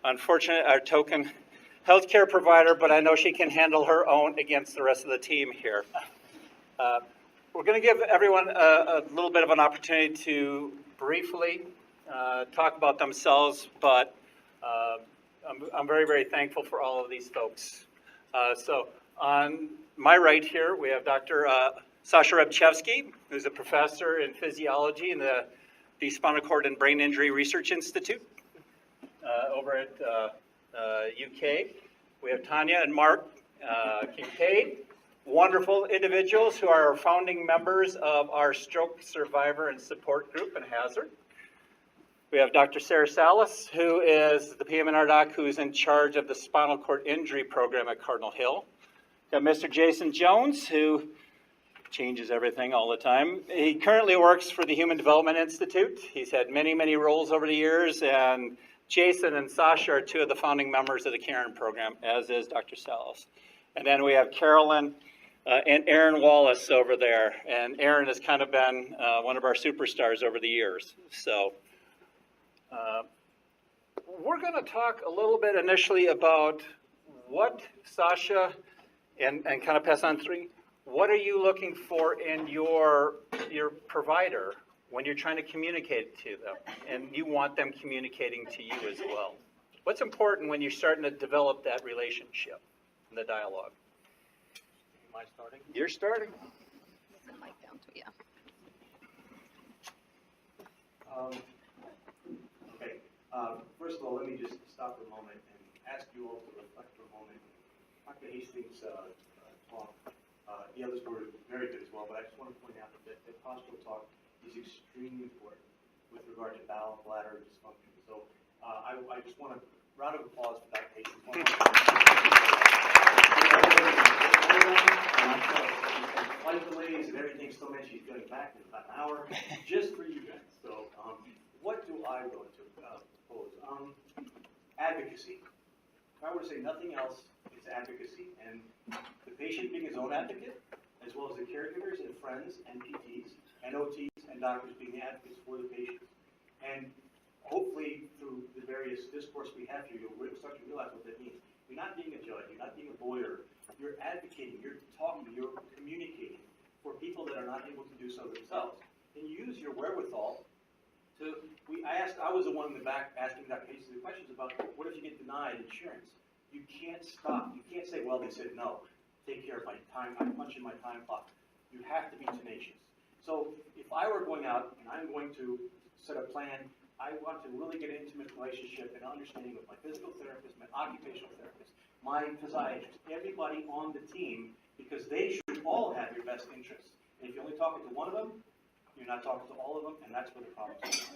unfortunate, our token healthcare provider, but I know she can handle her own against the rest of the team here. We're going to give everyone a little bit of an opportunity to briefly talk about themselves, but I'm very, very thankful for all of these folks. So on my right here, we have Dr. Sasha Rebchevsky, who's a professor in physiology in the Spinal Cord and Brain Injury Research Institute over at UK. We have Tanya and Mark Kincaid, wonderful individuals who are founding members of our Stroke Survivor and Support Group in Hazard. We have Dr. Sarah Salas, who is the PM&R doc who's in charge of the Spinal Cord Injury Program at Cardinal Hill. We have Mr. Jason Jones, who changes everything all the time. He currently works for the Human Development Institute. He's had many, many roles over the years, and Jason and Sasha are two of the founding members of the KARRN program, as is Dr. Salas. And then we have Carolyn and Aaron Wallace over there. And Aaron has kind of been one of our superstars over the years. So we're going to talk a little bit initially about what Sasha, and kind of pass on three, what are you looking for in your provider when you're trying to communicate to them and you want them communicating to you as well? What's important when you're starting to develop that relationship and the dialogue? Am I starting? You're starting. The mic down to you. Okay. First of all, let me just stop for a moment and ask you all to reflect for a moment. Dr. Hastings' talk, the others were very good as well, but I just want to point out that the postural talk is extremely important with regard to bowel, bladder dysfunction. So I just want a round of applause for Dr. Hastings. Flight delays and everything, still meant she's getting back in about an hour, just for you guys. So what do I want to propose? Advocacy. If I were to say nothing else, it's advocacy. And the patient being his own advocate, as well as the caregivers and friends and PTs and OTs and doctors being the advocates for the patients. And hopefully through the various discourse we have here, you'll start to realize what that means. You're not being a judge, you're not being a lawyer, you're advocating, you're talking, you're communicating for people that are not able to do so themselves. And use your wherewithal to, I was the one in the back asking Dr. Casey the questions about what if you get denied insurance? You can't stop, you can't say, well, they said no, take care of my time, I'm punching my time clock. You have to be tenacious. So if I were going out and I'm going to set a plan, I want to really get an intimate relationship and understanding with my physical therapist, my occupational therapist, my physiatrist, everybody on the team, because they should all have your best interests. And if you're only talking to one of them, you're not talking to all of them, and that's where the problem is.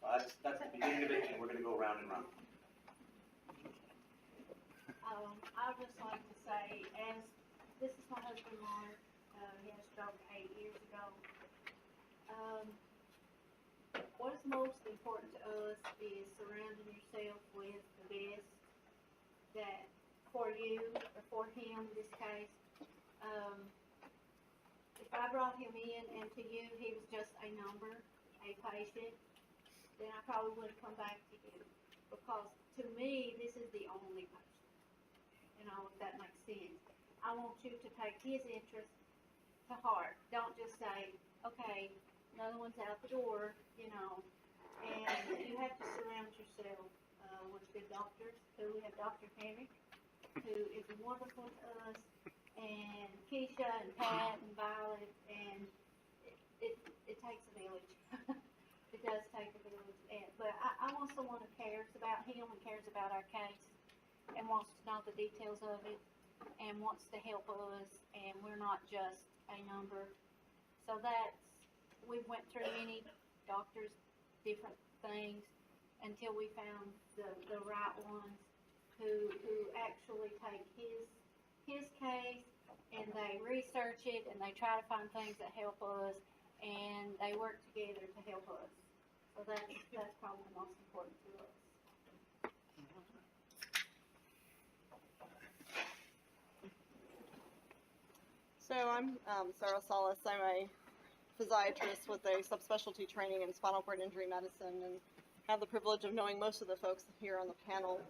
So that's the beginning of it, and we're going to go round and round. I would just like to say, as this is my husband Mark, he had a stroke 8 years ago. What is most important to us is surrounding yourself with the best that for you or for him in this case. If I brought him in and to you he was just a number, a patient, then I probably wouldn't come back to you, because to me this is the only person. You know, if that makes sense. I want you to take his interest to heart. Don't just say, okay, another one's out the door, you know. And you have to surround yourself with good doctors. So we have Dr. Henry, who is wonderful to us, and Keisha and Pat and Violet, and it takes a village. It does take a village. But I want someone who cares about him and cares about our case and wants to know the details of it and wants to help us, and we're not just a number. So we went through many doctors, different things, until we found the right ones who actually take his case and they research it and they try to find things that help us, and they work together to help us. So that's probably the most important to us. So I'm Sarah Salas. I'm a physiatrist with a subspecialty training in spinal cord injury medicine, and have the privilege of knowing most of the folks here on the panel.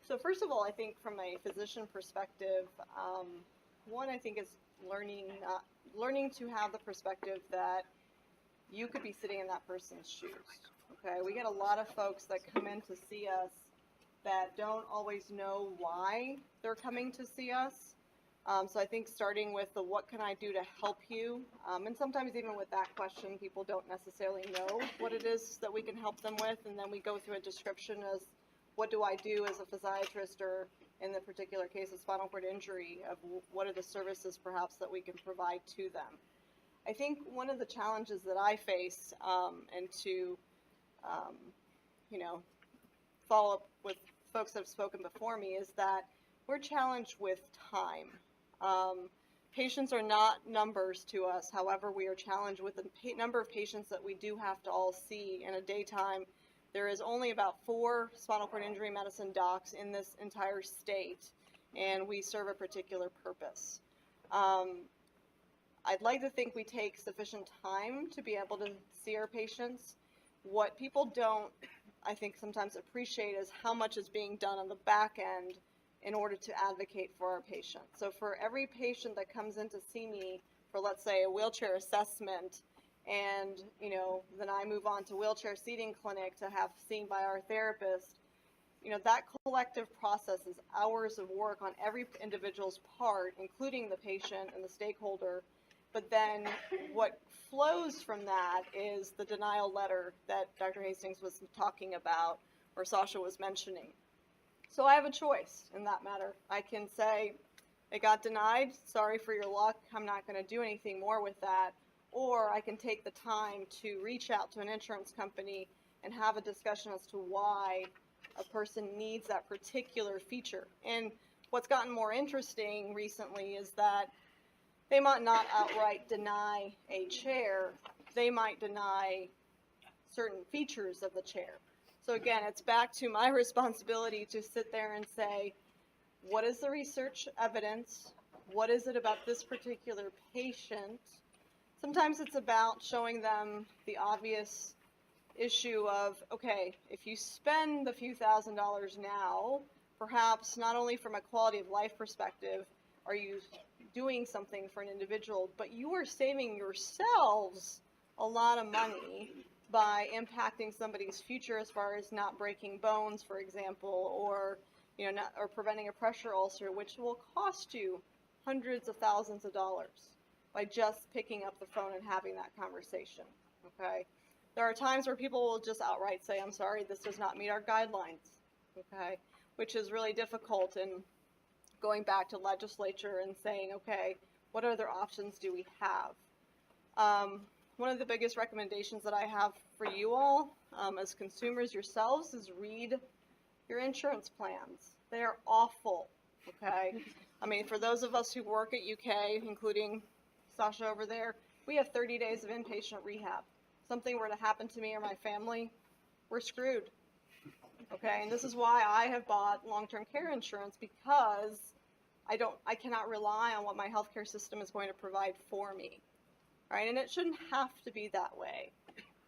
So first of all, I think from a physician perspective, one, I think is learning to have the perspective that you could be sitting in that person's shoes. Okay, we get a lot of folks that come in to see us that don't always know why they're coming to see us. So I think starting with the what can I do to help you, and sometimes even with that question, people don't necessarily know what it is that we can help them with, and then we go through a description as what do I do as a physiatrist, or in the particular case of spinal cord injury, of what are the services perhaps that we can provide to them. I think one of the challenges that I face, and to, follow up with folks that have spoken before me, is that we're challenged with time. Patients are not numbers to us. However, we are challenged with the number of patients that we do have to all see in a daytime. There is only about 4 spinal cord injury medicine docs in this entire state, and we serve a particular purpose. I'd like to think we take sufficient time to be able to see our patients. What people don't, I think, sometimes appreciate is how much is being done on the back end in order to advocate for our patients. So for every patient that comes in to see me for, let's say, a wheelchair assessment, and then I move on to wheelchair seating clinic to have seen by our therapist, that collective process is hours of work on every individual's part, including the patient and the stakeholder. But then what flows from that is the denial letter that Dr. Hastings was talking about, or Sasha was mentioning. So I have a choice in that matter. I can say, it got denied, sorry for your luck, I'm not going to do anything more with that. Or I can take the time to reach out to an insurance company and have a discussion as to why a person needs that particular feature. And what's gotten more interesting recently is that they might not outright deny a chair, they might deny certain features of the chair. So again, it's back to my responsibility to sit there and say, what is the research evidence? What is it about this particular patient? Sometimes it's about showing them the obvious issue of, okay, if you spend the few $1,000s now, perhaps not only from a quality of life perspective are you doing something for an individual, but you are saving yourselves a lot of money by impacting somebody's future as far as not breaking bones, for example, or or preventing a pressure ulcer, which will cost you hundreds of thousands of dollars by just picking up the phone and having that conversation. Okay, there are times where people will just outright say, "I'm sorry, this does not meet our guidelines." Okay, which is really difficult, and going back to legislature and saying, okay, what other options do we have? One of the biggest recommendations that I have for you all as consumers yourselves is read your insurance plans. They are awful, okay? I mean, for those of us who work at UK, including Sasha over there, we have 30 days of inpatient rehab. Something were to happen to me or my family, we're screwed. Okay, and this is why I have bought long-term care insurance, because I cannot rely on what my healthcare system is going to provide for me. All right, and it shouldn't have to be that way,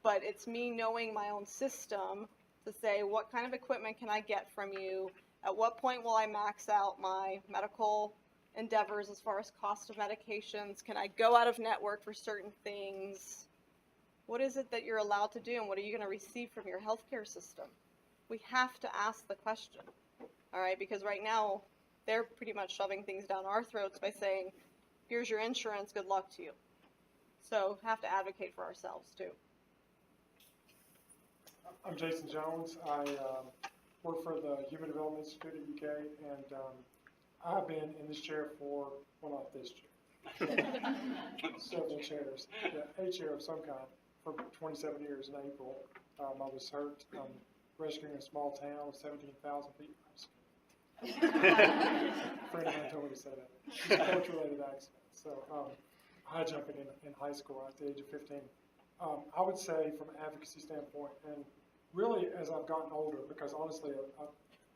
but it's me knowing my own system to say, what kind of equipment can I get from you? At what point will I max out my medical endeavors as far as cost of medications? Can I go out of network for certain things? What is it that you're allowed to do, and what are you going to receive from your healthcare system? We have to ask the question, all right, because right now they're pretty much shoving things down our throats by saying, here's your insurance, good luck to you. So have to advocate for ourselves too. I'm Jason Jones. I work for the Human Development Institute at UK, and I've been in this chair for, well, not this chair, several chairs, a chair of some kind, for 27 years in April. I was hurt rescuing a small town with 17,000 people. A friend of mine told me to say that. It's a coach-related accident. So high jumping in high school at the age of 15. I would say from an advocacy standpoint, and really as I've gotten older, because honestly,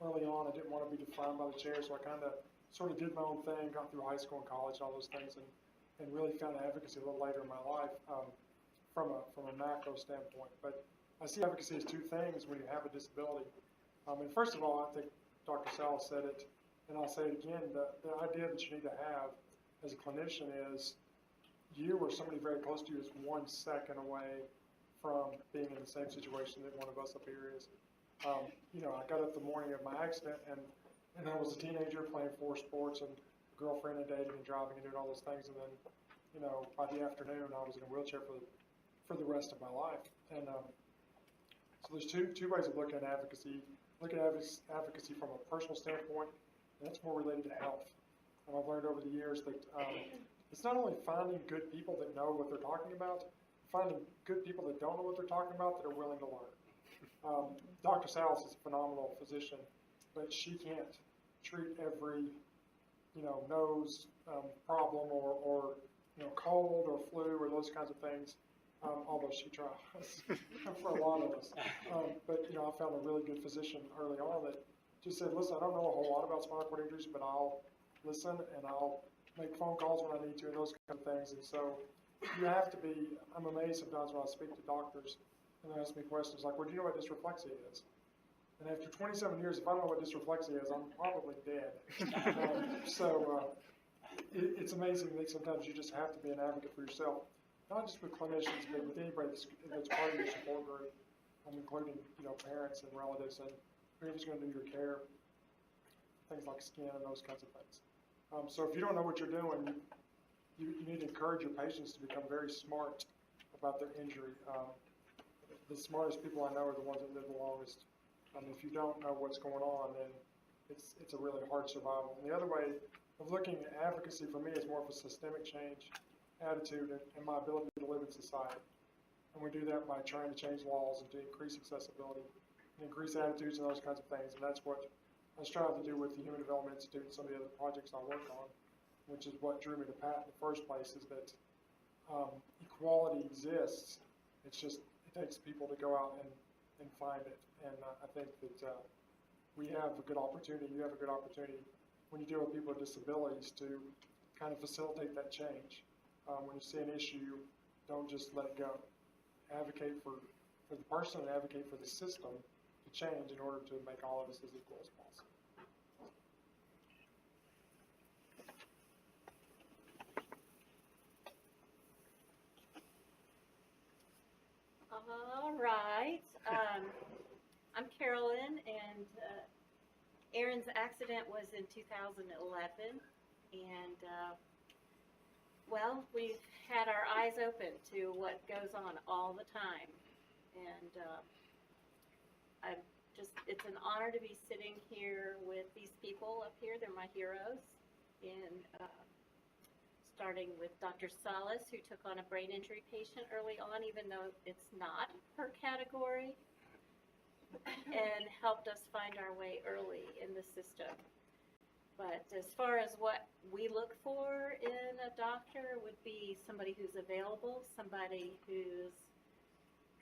early on I didn't want to be defined by the chair, so I kind of sort of did my own thing, got through high school and college and all those things, and really found advocacy a little later in my life from a macro standpoint. But I see advocacy as two things when you have a disability. And first of all, I think Dr. Sal said it, and I'll say it again, the idea that you need to have as a clinician is you or somebody very close to you is 1 second away from being in the same situation that one of us up here is. You know, I got up the morning of my accident, and I was a teenager playing 4 sports and girlfriend and dating and driving and doing all those things, and then, you know, by the afternoon I was in a wheelchair for the rest of my life. And so there's two ways of looking at advocacy. Look at advocacy from a personal standpoint, and that's more related to health. And I've learned over the years that it's not only finding good people that know what they're talking about, finding good people that don't know what they're talking about that are willing to learn. Dr. Salas is a phenomenal physician, but she can't treat every, you know, nose problem or you know, cold or flu or those kinds of things, although she tries for a lot of us. But, you know, I found a really good physician early on that just said, listen, I don't know a whole lot about spinal cord injuries, but I'll listen and I'll make phone calls when I need to and those kind of things. And so you have to be, I'm amazed sometimes when I speak to doctors and they ask me questions like, well, do you know what dysreflexia is? And after 27 years, if I don't know what dysreflexia is, I'm probably dead. It's amazing that sometimes you just have to be an advocate for yourself, not just with clinicians, but with anybody that's part of your support group, including, you know, parents and relatives and whoever's going to do your care, things like skin and those kinds of things. So if you don't know what you're doing, you need to encourage your patients to become very smart about their injury. The smartest people I know are the ones that live the longest. If you don't know what's going on, then it's a really hard survival. And the other way of looking at advocacy for me is more of a systemic change attitude and my ability to live in society. And we do that by trying to change laws and to increase accessibility and increase attitudes and those kinds of things. And that's what I strive to do with the Human Development Institute and some of the other projects I work on, which is what drew me to Pat in the first place, is that equality exists. It's just, it takes people to go out and find it. And I think that we have a good opportunity, you have a good opportunity when you deal with people with disabilities to kind of facilitate that change. When you see an issue, don't just let it go. Advocate for the person and advocate for the system to change in order to make all of us as equal as possible. All right. I'm Carolyn, and Aaron's accident was in 2011, and well, we've had our eyes open to what goes on all the time, and it's an honor to be sitting here with these people up here. They're my heroes, and starting with Dr. Salas, who took on a brain injury patient early on, even though it's not her category, and helped us find our way early in the system. But as far as what we look for in a doctor would be somebody who's available, somebody who's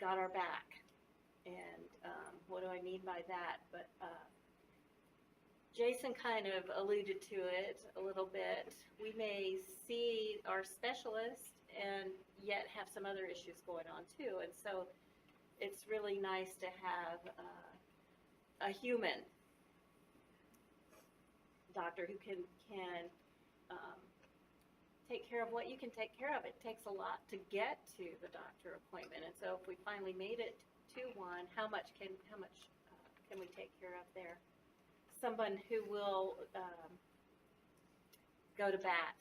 got our back. And what do I mean by that? But Jason kind of alluded to it a little bit. We may see our specialist and yet have some other issues going on too. And so it's really nice to have a human doctor who can take care of what you can take care of. It takes a lot to get to the doctor appointment. And so if we finally made it to one, how much can we take care of there? Someone who will go to bat,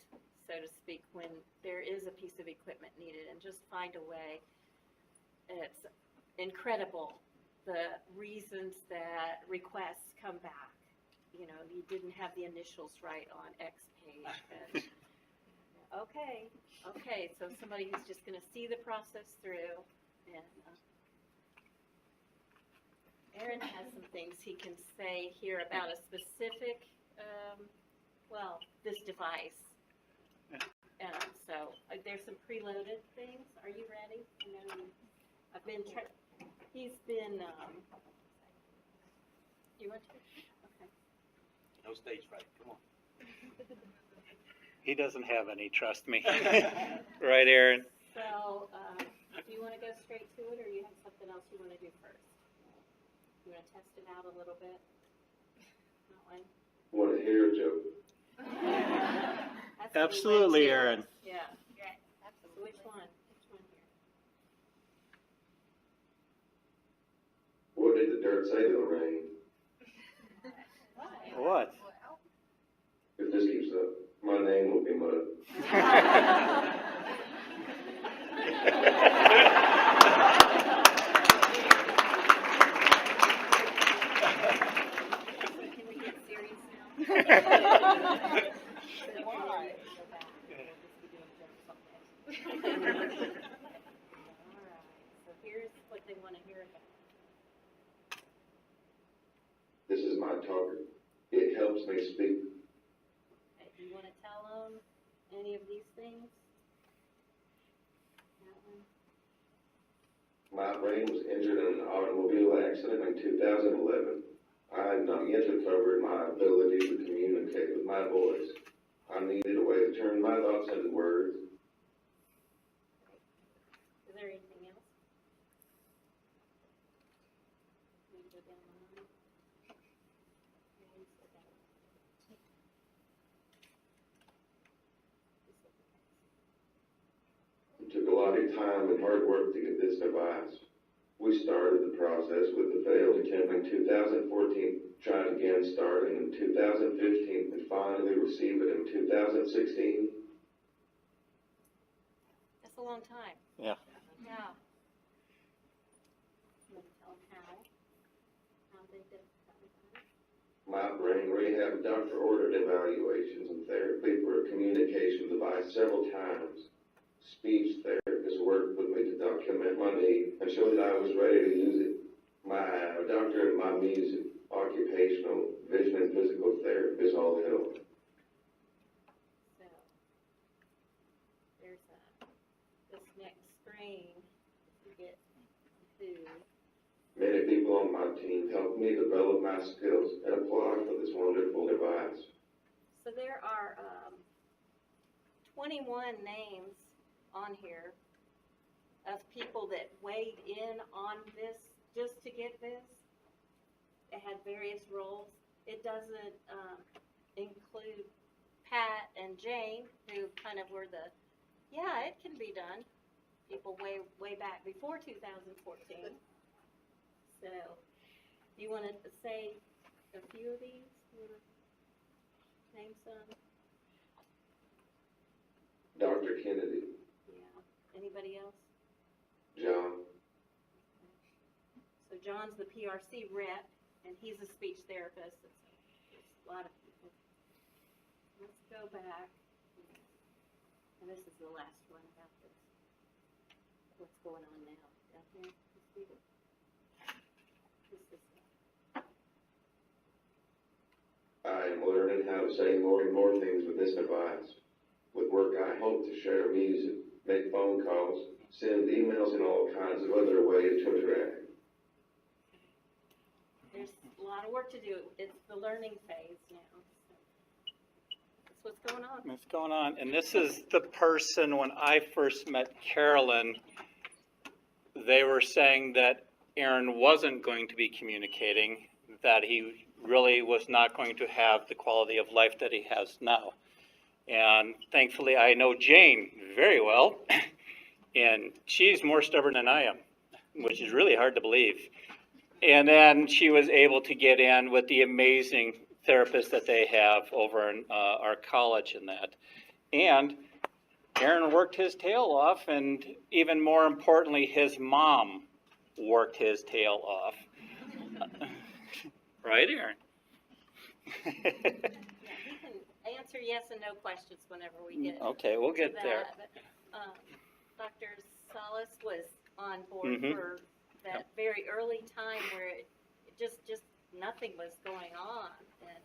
so to speak, when there is a piece of equipment needed, and just find a way. It's incredible the reasons that requests come back. You know, you didn't have the initials right on X page. And, okay, so somebody who's just going to see the process through. And Aaron has some things he can say here about a specific, this device. So there's some preloaded things. Are you ready? I've been he's been, do you want to? Okay. No stage fright, come on. He doesn't have any, trust me. Right, Aaron? So, do you want to go straight to it, or you have something else you want to do first? You want to test it out a little bit? one. Want to hear a joke? That's what we Absolutely, went to. Aaron. Yeah. So which one? Which one here? What did the dirt say to the rain? What? If this keeps up, my name will be mud. Can we get serious now? Why? Alright, so here's what they want to hear about. This is my talker. It helps me speak. Okay, do you want to tell them any of these things? That one? My brain was injured in an automobile accident in 2011. I have not yet recovered my ability to communicate with my voice. I needed a way to turn my thoughts into words. Is there anything else? Can we go down the line? It took a lot of time and hard work to get this device. We started the process with the failed attempt in 2014, tried again starting in 2015, and finally received it in 2016. That's a long time. Yeah. Yeah. You want to tell them how they did that? My brain rehab doctor-ordered evaluations and therapy for a communication device several times. Speech therapists worked with me to document my need and show that I was ready to use it. My doctor and my music, occupational, vision and physical therapists all helped. So, there's this next screen, you get to, Many people on my team helped me develop my skills and apply for this wonderful device. so there are 21 names on here of people that weighed in on this just to get this. It had various roles. It doesn't include Pat and Jane, who kind of were the, yeah, it can be done. People way back before 2014. So, you want to say a few of these? You want to name some? Dr. Kennedy, Yeah. Anybody else? John, So John's the PRC rep, and he's a speech therapist. It's a lot of people. Let's go back. And this is the last one about this. What's going on now? Down here? You see it? This is I am learning how to say more and more things with this device. With work, I hope to share music, make phone calls, send emails, and all kinds of other ways to interact. There's a lot of work to do. It's the learning phase now. So that's what's going on. What's going on? And this is the person, when I first met Carolyn, they were saying that Aaron wasn't going to be communicating, that he really was not going to have the quality of life that he has now. And thankfully, I know Jane very well, and she's more stubborn than I am, which is really hard to believe. And then she was able to get in with the amazing therapist that they have over in our college and that. And Aaron worked his tail off, and even more importantly, his mom worked his tail off. Right, Aaron? Yeah, he can answer yes and no questions whenever we get Okay, we'll get to there. that. But, Dr. Salas was on board Mhm. for that very early time where it just nothing was going on. And,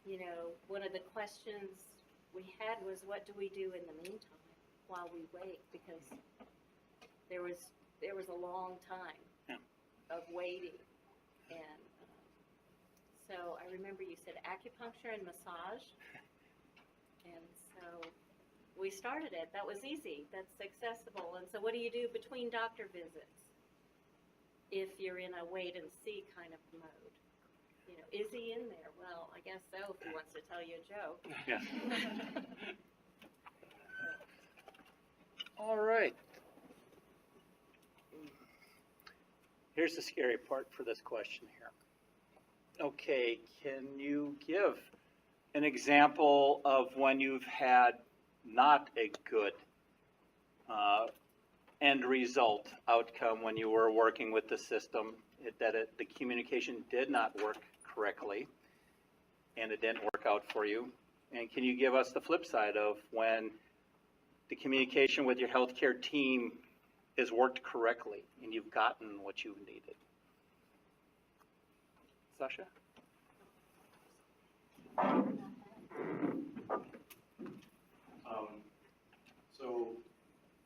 you know, one of the questions we had was, what do we do in the meantime while we wait? Because there was a long time of waiting. And so I remember you said acupuncture and massage. And so we started it. That was easy. That's accessible. And so what do you do between doctor visits if you're in a wait and see kind of mode? you know, is he in there? Well, I guess so, if he wants to tell you a joke. Yeah. All right. Here's the scary part for this question here. Okay, can you give an example of when you've had not a good end result outcome when you were working with the system, the communication did not work correctly and it didn't work out for you? And can you give us the flip side of when the communication with your healthcare team has worked correctly and you've gotten what you needed? Sasha? So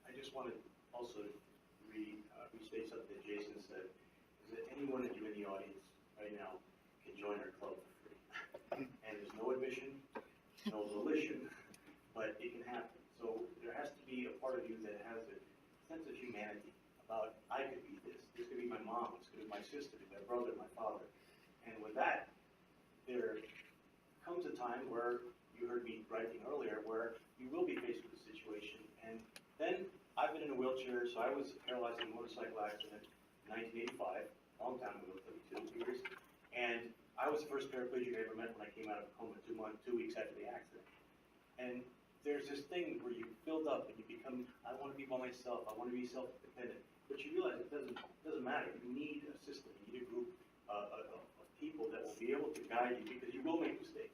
I just want to also restate something that Jason said, is that any one of you in the audience right now can join our club for free. And there's no admission, no volition, but it can happen. So there has to be a part of you that has a sense of humanity about, I could be this could be my mom, this could be my sister, my brother, my father. And with that, there comes a time where, you heard me writing earlier, where you will be faced with a situation. And then I've been in a wheelchair, so I was paralyzed in a motorcycle accident in 1985, a long time ago, 32 years. And I was the first paraplegic I ever met when I came out of a coma 2 weeks after the accident. And there's this thing where you build up and you become, I want to be by myself, I want to be self-dependent. But you realize it doesn't matter. You need a system, you need a group of people that will be able to guide you, because you will make mistakes.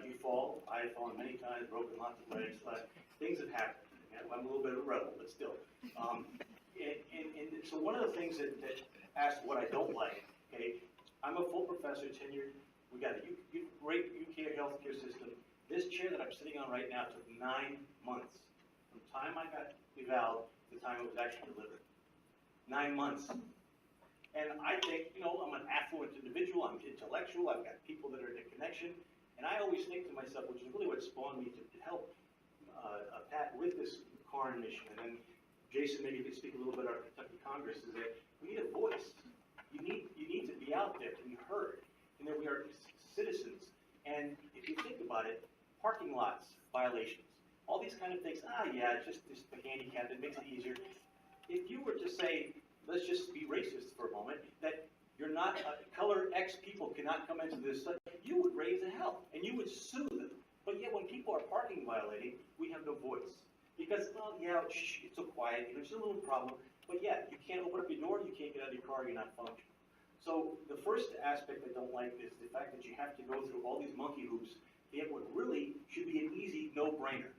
You fall, I've fallen many times, broken lots of legs, things have happened. I'm a little bit of a rebel, but still. And so one of the things that asks what I don't like, okay, I'm a full professor, tenured, we got a great UK healthcare system. This chair that I'm sitting on right now took 9 months from the time I got eval to the time it was actually delivered. 9 months. And I think, you know, I'm an affluent individual, I'm intellectual, I've got people that are in a connection, and I always think to myself, which is really what spawned me to help Pat with this KARRN mission, and then Jason, maybe you could speak a little bit about our Kentucky Congress, is that we need a voice. You need to be out there to be heard, and that we are citizens. And if you think about it, parking lots, violations, all these kind of things, yeah, just the handicap, it makes it easier. If you were to say, let's just be racist for a moment, that you're not, color X people cannot come into this, you would raise hell, and you would sue them. But yet when people are parking violating, we have no voice. Because, well, yeah, it's so quiet, you know, it's a little problem, but yeah, you can't open up your door, you can't get out of your car, you're not functioning. So the first aspect I don't like is the fact that you have to go through all these monkey hoops to get what really should be an easy no-brainer.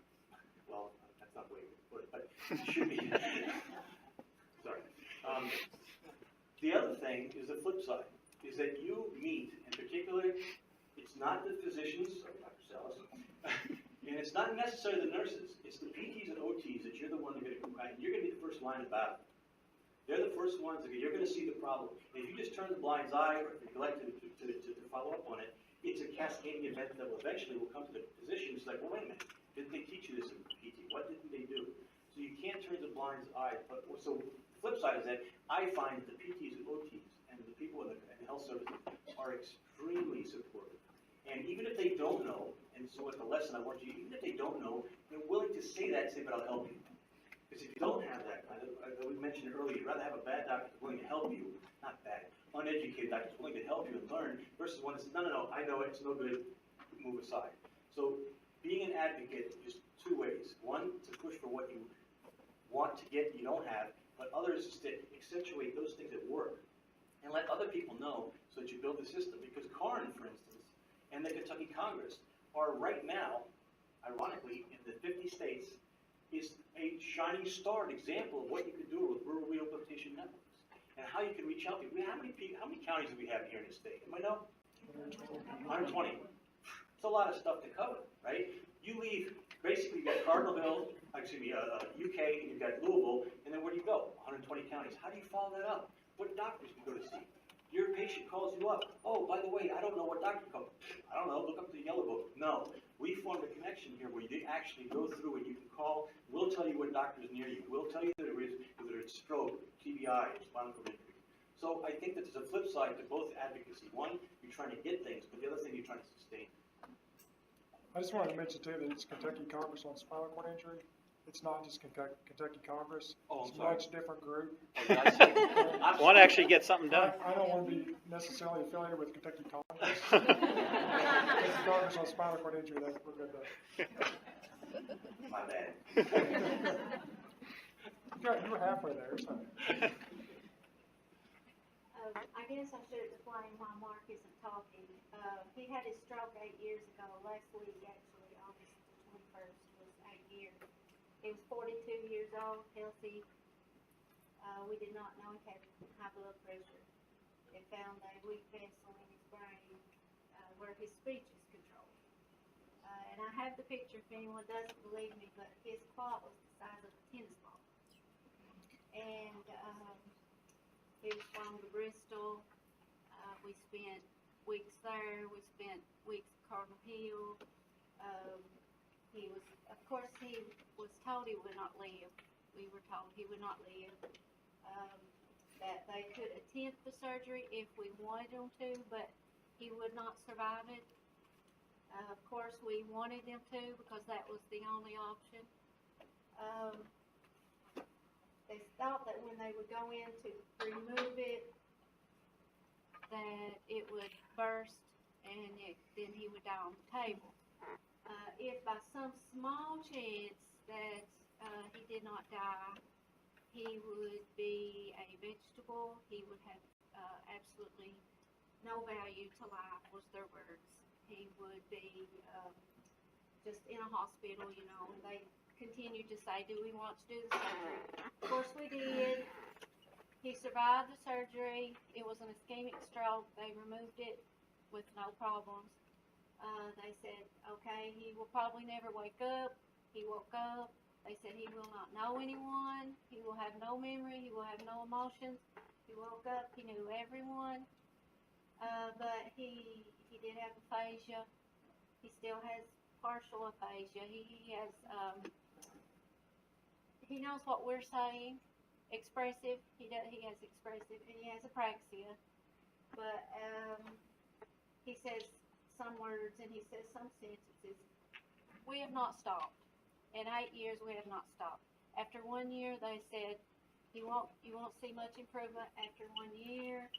Well, that's not the way we put it, but it should be. Sorry. The other thing is the flip side, is that you meet, in particular, it's not the physicians, sorry, Dr. Salas, and it's not necessarily the nurses, it's the PTs and OTs that you're the one you're going to be the first line of battle. They're the first ones that you're going to see the problem. And if you just turn the blind eye or neglect to follow up on it, it's a cascading event that will eventually come to the physician. It's like, well, wait a minute, didn't they teach you this in PT? What didn't they do? So you can't turn the blind eye. But so the flip side is that I find that the PTs and OTs and the people in the health services are extremely supportive. And even if they don't know, and so what the lesson I want you, even if they don't know, they're willing to say that, say, but I'll help you. Because if you don't have that kind of, we mentioned earlier, you'd rather have a bad doctor that's willing to help you, not bad, uneducated doctor that's willing to help you and learn, versus one that says, no, I know it, it's no good, move aside. So being an advocate is two ways. One, to push for what you want to get you don't have, but others is to accentuate those things that work and let other people know so that you build the system. Because KARRN, for instance, and the Kentucky Congress are right now, ironically, in the 50 states, is a shining star, an example of what you can do with rural rehabilitation networks and how you can reach out to people. How many counties do we have here in the state? Am I know? 120. It's a lot of stuff to cover, right? You leave, basically, you've got UK, and you've got Louisville, and then where do you go? 120 counties. How do you follow that up? What doctors do you go to see? Your patient calls you up. Oh, by the way, I don't know what doctor code. I don't know, look up the yellow book. No, we formed a connection here where you actually go through and you can call. We'll tell you what doctor's near you. We'll tell you whether it's stroke, TBI, spinal cord injury. So I think that there's a flip side to both advocacy. One, you're trying to get things, but the other thing, you're trying to sustain. I just wanted to mention too that it's Kentucky Congress on spinal cord injury. It's not just Kentucky Congress. Oh, I'm It's a sorry. much different group. Want to actually get something done? I don't want to be necessarily affiliated with Kentucky Congress. Kentucky Congress on spinal cord injury, that's, we're good there. My bad. You were halfway there, so. I guess I should explain why Mark isn't talking. He had his stroke 8 years ago. Last week, actually, August the 21st was 8 years. He was 42 years old, healthy. We did not know he had high blood pressure. They found a weak vessel in his brain where his speech is controlled. And I have the picture if anyone doesn't believe me, but his clot was the size of a tennis ball. And he was flown to Bristol. We spent weeks there. We spent weeks at Cardinal Hill. He was, of course, he was told he would not live. We were told he would not live. That they could attempt the surgery if we wanted him to, but he would not survive it. Of course, we wanted him to because that was the only option. They thought that when they would go in to remove it, that it would burst and then he would die on the table. If by some small chance that he did not die, he would be a vegetable. He would have absolutely no value to life, was their words. He would be just in a hospital, you know, and they continued to say, do we want to do the surgery? Of course we did. He survived the surgery. It was an ischemic stroke. They removed it with no problems. They said, okay, he will probably never wake up. He woke up. They said he will not know anyone. He will have no memory. He will have no emotions. He woke up. He knew everyone. But he did have aphasia. He still has partial aphasia. He has, he knows what we're saying. Expressive. He has expressive, and he has apraxia. But he says some words and he says some sentences. We have not stopped. In 8 years, we have not stopped. After 1 year, they said you won't see much improvement after 1 year.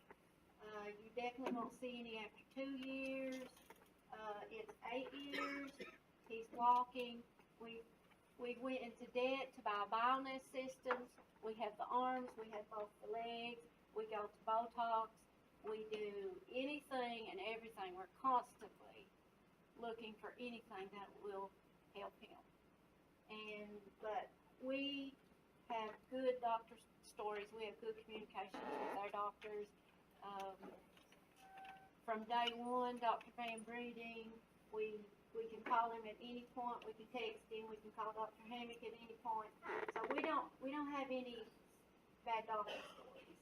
You definitely won't see any after 2 years. It's 8 years. He's walking. We went into debt to buy bioness systems. We have the arms. We have both the legs. We go to Botox. We do anything and everything. We're constantly looking for anything that will help him. But we have good doctor stories. We have good communications with our doctors. From day one, Dr. Van Breeding, we can call him at any point. We can text him. We can call Dr. Hammock at any point. So we don't have any bad doctor stories.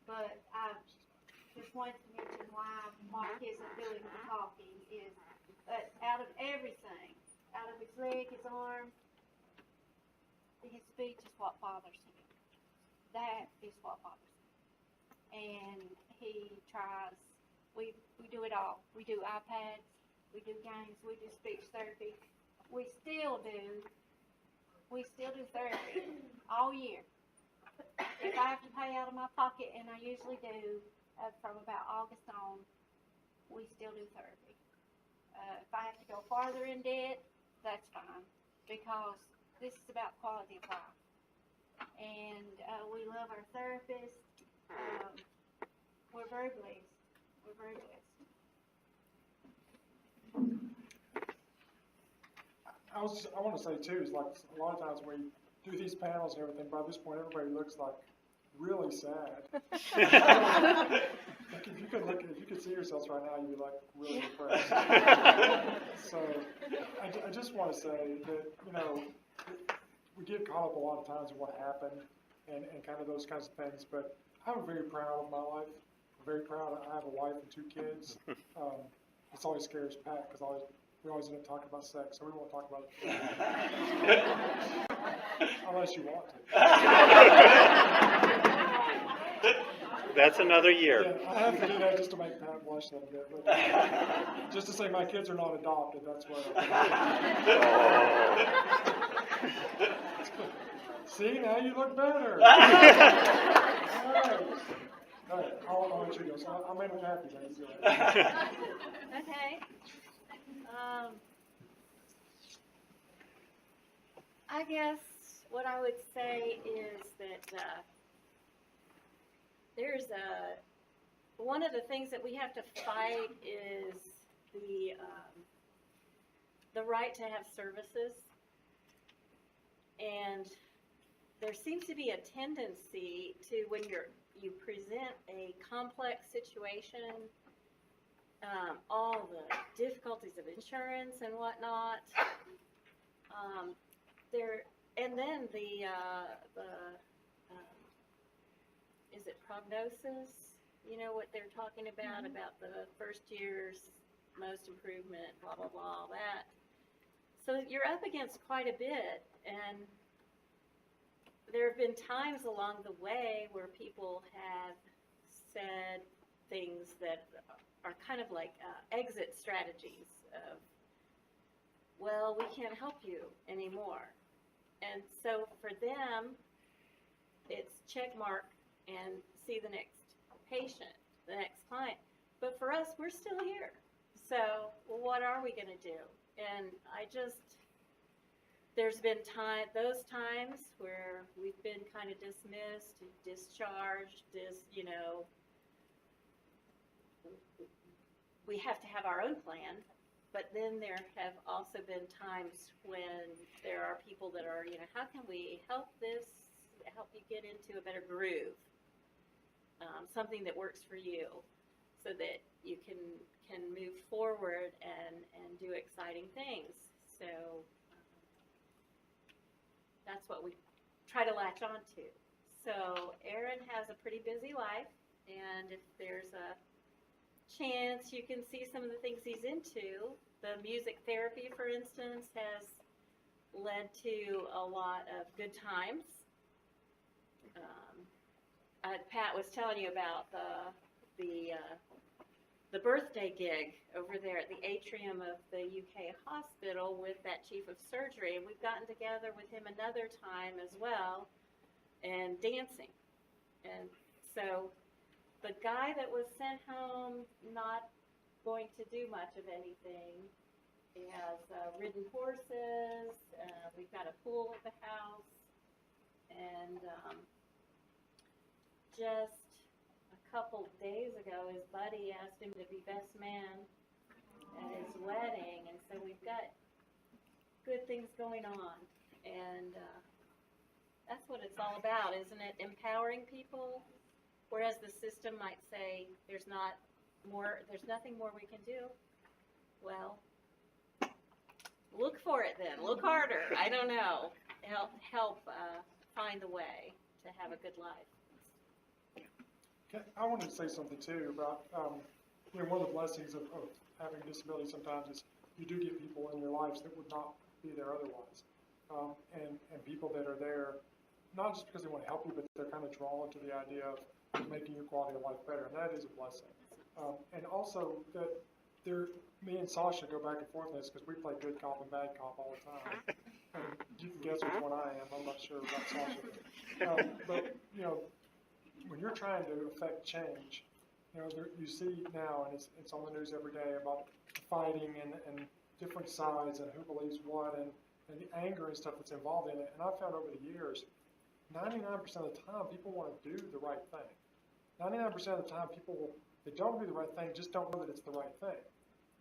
But I just wanted to mention why Mark isn't doing the talking is that out of everything, out of his leg, his arm, his speech is what bothers him. That is what bothers him. And he tries, we do it all. We do iPads, we do games, we do speech therapy. We still do therapy all year. If I have to pay out of my pocket, and I usually do, from about August on, we still do therapy. If I have to go farther in debt, that's fine, because this is about quality of life. And we love our therapist. We're very blessed. We're very blessed. I want to say too, is like a lot of times we do these panels and everything, by this point everybody looks like really sad. Like if you could see yourselves right now, you'd be like really depressed. So I just want to say that, you know, we get caught up a lot of times in what happened and kind of those kinds of things, but I'm very proud of my life. I'm very proud. I have a wife and 2 kids. This always scares Pat because we always end up talking about sex, so we won't talk about it. Unless you want to. That's another year. Yeah, I have to do that just to make Pat blush a little bit, but just to say my kids are not adopted, that's what See, now you look better. All right, I'll let you go, so I made them happy, then. You go ahead. Okay. I guess what I would say is that there's one of the things that we have to fight is the right to have services, and there seems to be a tendency to, when you present a complex situation, all the difficulties of insurance and whatnot, and then is it prognosis? You know what they're talking about the first year's most improvement, blah, blah, blah, all that. So you're up against quite a bit, and there have been times along the way where people have said things that are kind of like exit strategies of, well, we can't help you anymore. And so for them, it's check mark and see the next patient, the next client. But for us, we're still here. So what are we going to do? And there's been those times where we've been kind of dismissed, discharged, we have to have our own plan. But then there have also been times when there are people that are, how can we help you get into a better groove? Something that works for you so that you can move forward and do exciting things. So that's what we try to latch on to. So Aaron has a pretty busy life, and if there's a chance you can see some of the things he's into. The music therapy, for instance, has led to a lot of good times. Pat was telling you about the birthday gig over there at the atrium of the UK hospital with that chief of surgery, and we've gotten together with him another time as well, and dancing. And so the guy that was sent home not going to do much of anything. He has ridden horses. We've got a pool at the house. And just a couple days ago, his buddy asked him to be best man at his wedding. And so we've got good things going on. And that's what it's all about, isn't it? Empowering people. Whereas the system might say, there's nothing more we can do. Well, look for it then. Look harder. I don't know. Help find a way to have a good life. Okay, I wanted to say something too about, one of the blessings of having a disability sometimes is you do get people in your lives that would not be there otherwise. And people that are there, not just because they want to help you, but they're kind of drawn to the idea of making your quality of life better, and that is a blessing. And also that me and Sasha go back and forth on this because we play good cop and bad cop all the time. And you can guess which one I am. I'm not sure about Sasha. But when you're trying to affect change, you see now, and it's on the news every day about fighting and different sides and who believes what and the anger and stuff that's involved in it. And I've found over the years, 99% of the time, people want to do the right thing. 99% of the time, people that don't do the right thing just don't know that it's the right thing.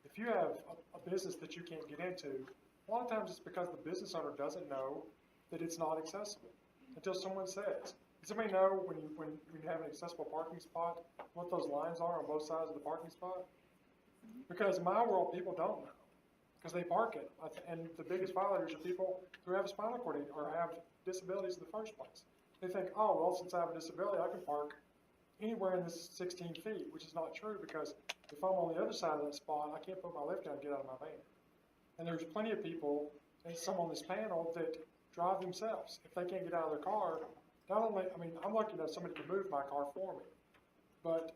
If you have a business that you can't get into, a lot of times it's because the business owner doesn't know that it's not accessible until someone says. Does anybody know when you have an accessible parking spot, what those lines are on both sides of the parking spot? Because in my world, people don't know because they park it. And the biggest violators are people who have a spinal cord or have disabilities in the first place. They think, oh, well, since I have a disability, I can park anywhere in this 16 feet, which is not true because if I'm on the other side of that spot, I can't put my lift down and get out of my van. And there's plenty of people, and some on this panel, that drive themselves. If they can't get out of their car, not only, I'm lucky enough somebody can move my car for me. But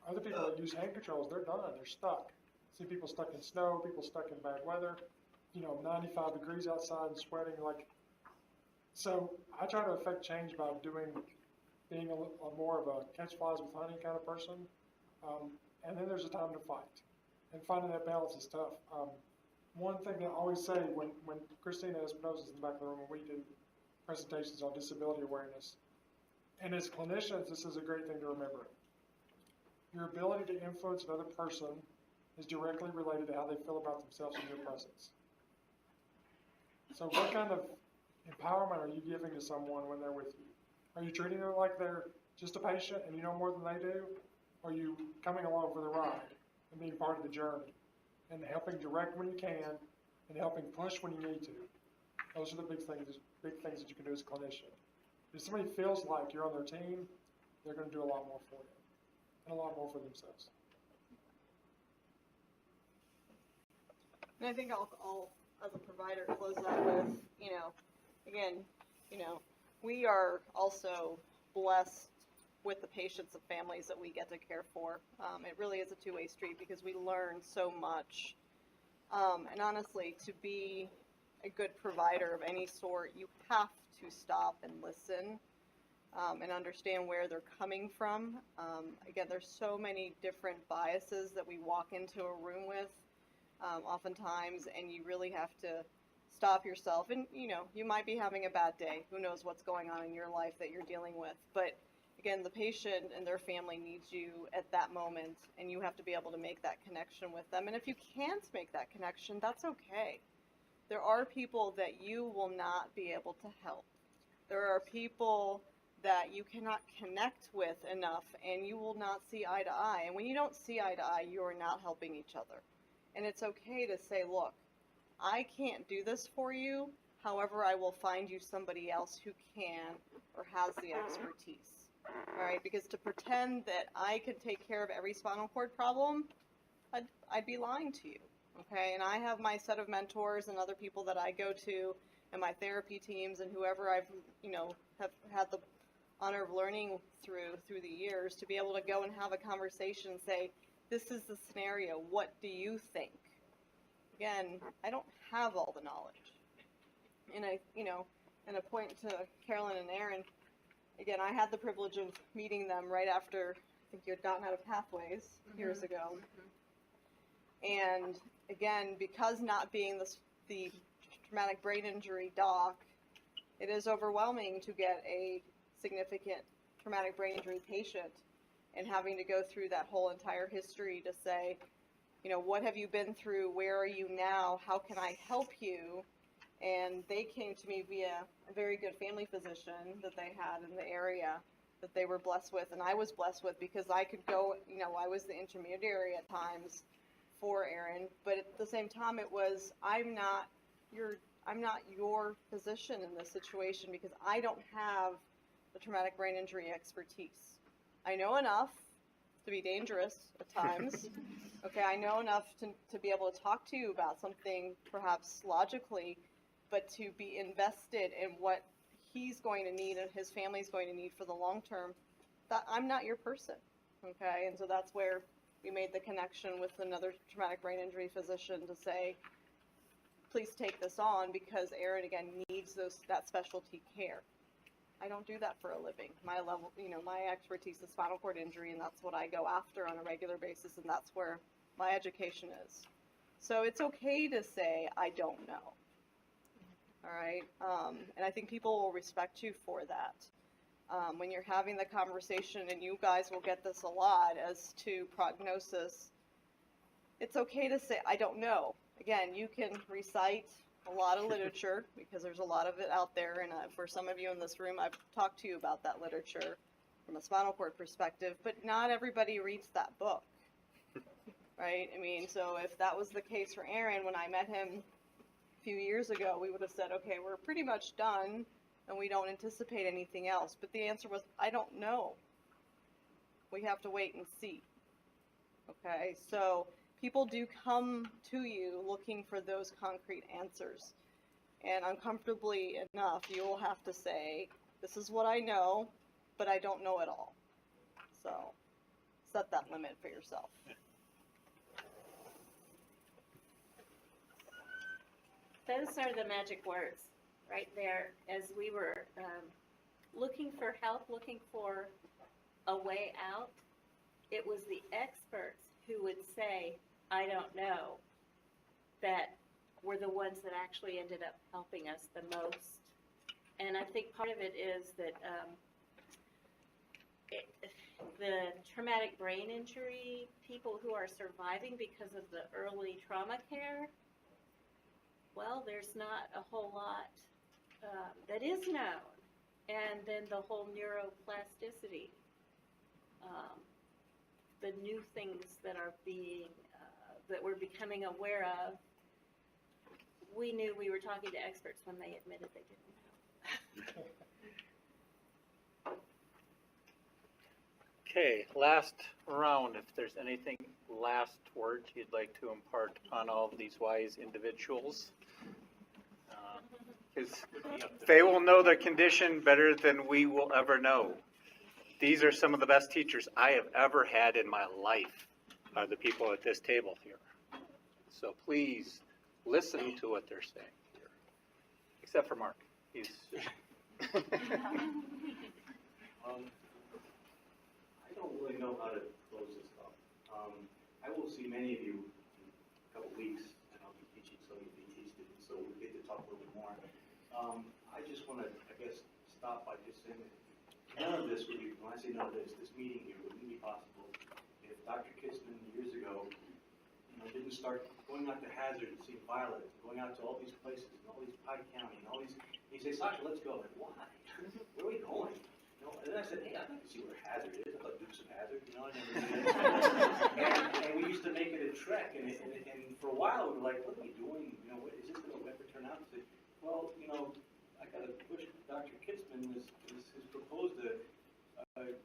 other people that use hand controls, they're done, they're stuck. See people stuck in snow, people stuck in bad weather, 95 degrees outside and sweating like. So I try to affect change by being a more of a catch flies with honey kind of person. And then there's a time to fight. And finding that balance is tough. One thing that I always say when Christina Espinosa is in the back of the room, when we do presentations on disability awareness, and as clinicians, this is a great thing to remember. Your ability to influence another person is directly related to how they feel about themselves in your presence. So what kind of empowerment are you giving to someone when they're with you? Are you treating them like they're just a patient and you know more than they do? Or are you coming along for the ride and being part of the journey and helping direct when you can and helping push when you need to? Those are the big things that you can do as a clinician. If somebody feels like you're on their team, they're going to do a lot more for you and a lot more for themselves. And I think I'll as a provider, close out with, again, we are also blessed with the patients and families that we get to care for. It really is a two-way street because we learn so much. And honestly, to be a good provider of any sort, you have to stop and listen and understand where they're coming from. Again, there's so many different biases that we walk into a room with oftentimes, and you really have to stop yourself. And, you might be having a bad day. Who knows what's going on in your life that you're dealing with. But again, the patient and their family needs you at that moment, and you have to be able to make that connection with them. And if you can't make that connection, that's okay. There are people that you will not be able to help. There are people that you cannot connect with enough, and you will not see eye to eye. And when you don't see eye to eye, you are not helping each other. And it's okay to say, look, I can't do this for you. However, I will find you somebody else who can or has the expertise. All right, because to pretend that I could take care of every spinal cord problem, I'd be lying to you. Okay, and I have my set of mentors and other people that I go to, and my therapy teams, and whoever I've have had the honor of learning through the years, to be able to go and have a conversation and say, this is the scenario, what do you think? Again, I don't have all the knowledge. And and a point to Carolyn and Aaron, again, I had the privilege of meeting them right after, I think you had gotten out of Pathways years ago. And again, because not being the traumatic brain injury doc, it is overwhelming to get a significant traumatic brain injury patient and having to go through that whole entire history to say, what have you been through? Where are you now? How can I help you? And they came to me via a very good family physician that they had in the area that they were blessed with, and I was blessed with because I could go, I was the intermediary at times for Aaron, but at the same time it was, I'm not your physician in this situation because I don't have the traumatic brain injury expertise. I know enough to be dangerous at times. Okay, I know enough to be able to talk to you about something perhaps logically, but to be invested in what he's going to need and his family's going to need for the long term, that I'm not your person. Okay, and so that's where we made the connection with another traumatic brain injury physician to say, please take this on because Aaron, again, needs that specialty care. I don't do that for a living. My level, my expertise is spinal cord injury, and that's what I go after on a regular basis, and that's where my education is. So it's okay to say, I don't know. All right? And I think people will respect you for that. When you're having the conversation, and you guys will get this a lot as to prognosis, it's okay to say, I don't know. Again, you can recite a lot of literature because there's a lot of it out there, and for some of you in this room, I've talked to you about that literature from a spinal cord perspective, but not everybody reads that book, right? So if that was the case for Aaron, when I met him a few years ago, we would have said, okay, we're pretty much done, and we don't anticipate anything else, but the answer was, I don't know. We have to wait and see, okay? So people do come to you looking for those concrete answers. And uncomfortably enough, you will have to say, this is what I know, but I don't know it all. So set that limit for yourself. Those are the magic words right there. As we were looking for help, looking for a way out, it was the experts who would say, I don't know, that were the ones that actually ended up helping us the most. And I think part of it is that the traumatic brain injury, people who are surviving because of the early trauma care, well, there's not a whole lot that is known. And then the whole neuroplasticity, the new things that are being, that we're becoming aware of. We knew we were talking to experts when they admitted they didn't know. Okay, last round, if there's anything, last words you'd like to impart on all of these wise individuals. Because they will know their condition better than we will ever know. These are some of the best teachers I have ever had in my life, are the people at this table here. So please listen to what they're saying here. Except for Mark. He's I don't really know how to close this up. I will see many of you in a couple weeks, and I'll be teaching some of the BT students, so we'll get to talk a little bit more. I just want to, I guess, stop by just saying that none of this would be, when I say none of this meeting here wouldn't be possible if Dr. Kissman years ago, didn't start going out to Hazard and seeing Violet, going out to all these places, and all these Pike County, and all these, he said, Sasha, let's go. I'm like, why? Where are we going? And then I said, hey, I'd like to see where Hazard is. I thought Dukes of Hazard, I never did. and we used to make it a trek, and for a while we were like, what are we doing? What is this going to ever turn out to? Well, I got to push Dr. Kitzman has proposed a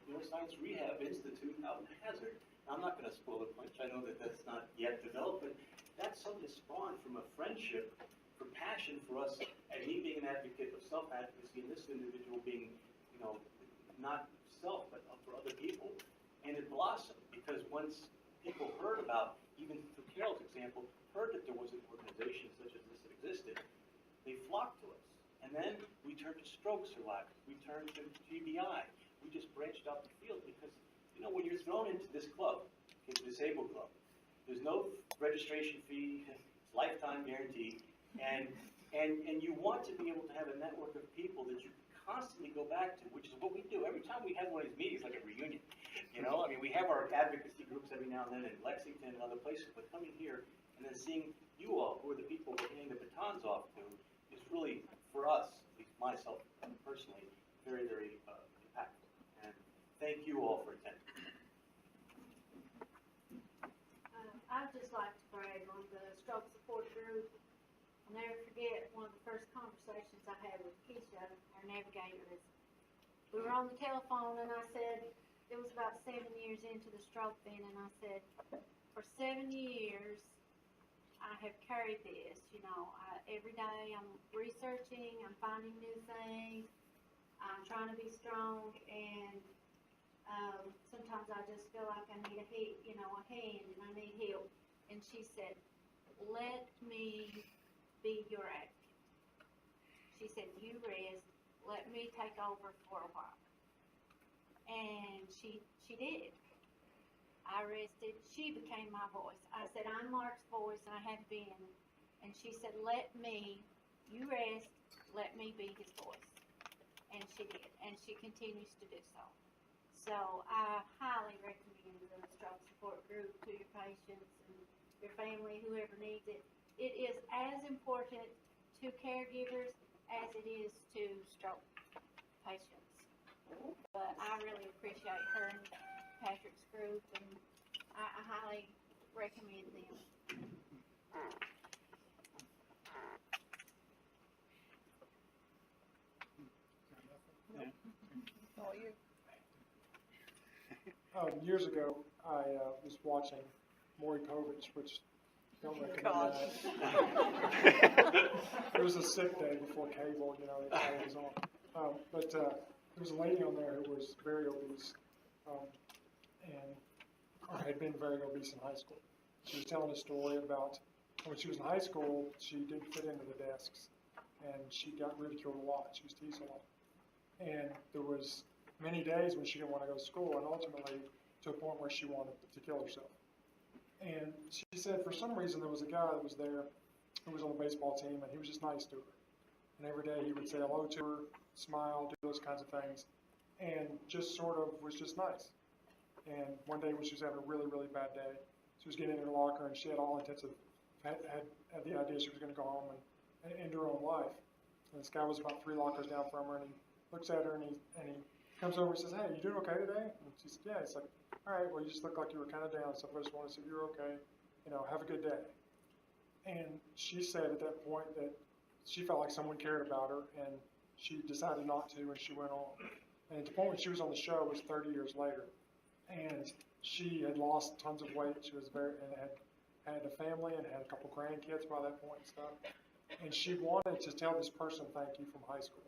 Neuroscience Rehab Institute out in Hazard. Now, I'm not going to spoil the punch. I know that that's not yet developed, but that's something that spawned from a friendship, for passion for us, and me being an advocate of self-advocacy, and this individual being, not self, but for other people. And it blossomed because once people heard about, even through Carol's example, heard that there was an organization such as this that existed, they flocked to us. And then we turned to stroke survivors. We turned to GBI. We just branched out the field because, when you're thrown into this club, it's a disabled club, there's no registration fee, it's lifetime guarantee, and you want to be able to have a network of people that you constantly go back to, which is what we do. Every time we have one of these meetings, like a reunion, we have our advocacy groups every now and then in Lexington and other places, but coming here and then seeing you all, who are the people we're handing the batons off to, is really, for us, at least myself personally, very, very impactful. And thank you all for attending. I'd just like to brag on the stroke support group. I'll never forget one of the first conversations I had with Keisha, our navigator, is we were on the telephone and I said, it was about 7 years into the stroke then, and I said, for 7 years, I have carried this, every day I'm researching, I'm finding new things, I'm trying to be strong, and sometimes I just feel like I need a hand, and I need help. And she said, let me be your advocate. She said, you rest, let me take over for a while. And she did. I rested, she became my voice. I said, I'm Mark's voice, and I have been. And she said, you rest, let me be his voice. And she did, and she continues to do so. So I highly recommend the stroke support group to your patients and your family, whoever needs it. It is as important to caregivers as it is to stroke patients. But I really appreciate her and Patrick's group, and I highly recommend them. All you. Years ago, I was watching Maury Povich, which don't recommend that. It was a sick day before cable, it was on. But there was a lady on there who was very obese, and or had been very obese in high school. She was telling a story about when she was in high school, she didn't fit into the desks, and she got ridiculed a lot. She was teased a lot. And there was many days when she didn't want to go to school, and ultimately to a point where she wanted to kill herself. And she said for some reason there was a guy that was there who was on the baseball team, and he was just nice to her. And every day he would say hello to her, smile, do those kinds of things, and just sort of was just nice. And one day when she was having a really, really bad day, she was getting in her locker, and she had all intensive, had the idea she was going to go home and end her own life. And this guy was about 3 lockers down from her, and he looks at her, and he comes over and says, "Hey, you doing okay today?" And she said, "Yeah." He's like, "All right, well, you just look like you were kind of down, so I just wanted to see if you're okay. You know, have a good day." And she said at that point that she felt like someone cared about her, and she decided not to, and she went on. And at the point when she was on the show was 30 years later, and she had lost tons of weight. She was had a family and had a couple grandkids by that point and stuff. And she wanted to tell this person thank you from high school.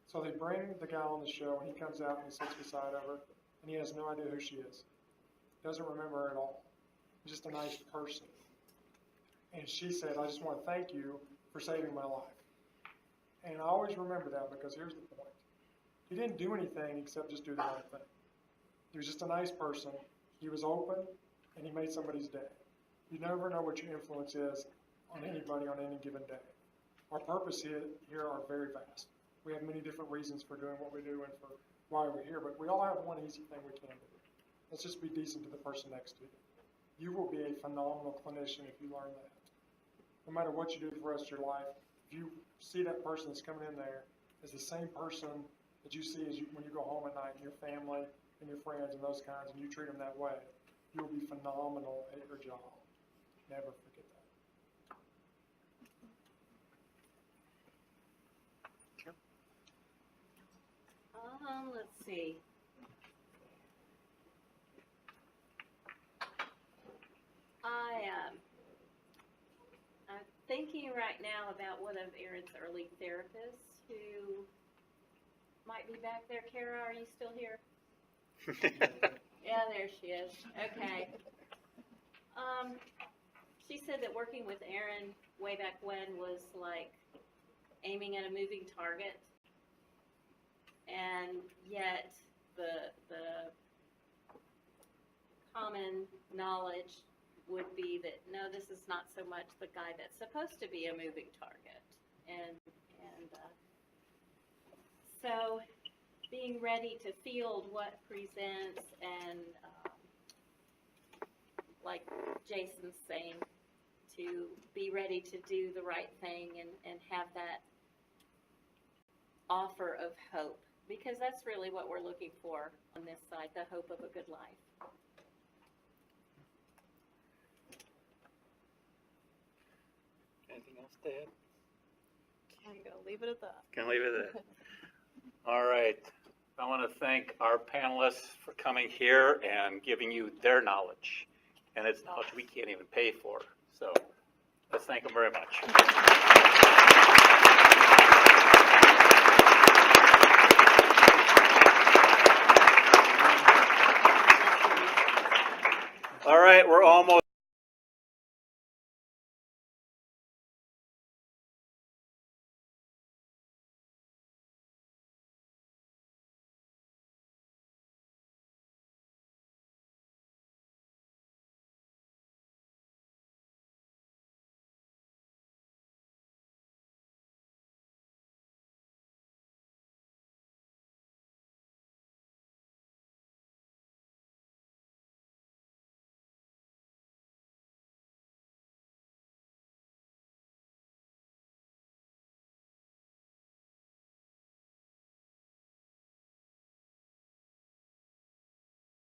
So they bring the guy on the show, and he comes out and he sits beside of her, and he has no idea who she is. Doesn't remember her at all. Just a nice person. And she said, "I just want to thank you for saving my life." And I always remember that, because here's the point. He didn't do anything except just do the right thing. He was just a nice person. He was open, and he made somebody's day. You never know what your influence is on anybody on any given day. Our purpose here are very vast. We have many different reasons for doing what we do and for why we're here, but we all have one easy thing we can do. Let's just be decent to the person next to you. You will be a phenomenal clinician if you learn that. No matter what you do for the rest of your life, if you see that person that's coming in there as the same person that you see when you go home at night, and your family and your friends and those kinds, and you treat them that way, you'll be phenomenal at your job. Never forget that. Let's see. I'm thinking right now about one of Erin's early therapists who might be back there. Kara, are you still here? Yeah, there she is. Okay. She said that working with Erin way back when was like aiming at a moving target, and yet the common knowledge would be that no, this is not so much the guy that's supposed to be a moving target, and so being ready to field what presents, and like Jason's saying, to be ready to do the right thing and have that offer of hope, because that's really what we're looking for on this side, the hope of a good life. Anything else to add? I'm gonna leave it at that. Can leave it at that. All right. I want to thank our panelists for coming here and giving you their knowledge. And it's knowledge we can't even pay for. So let's thank them very much.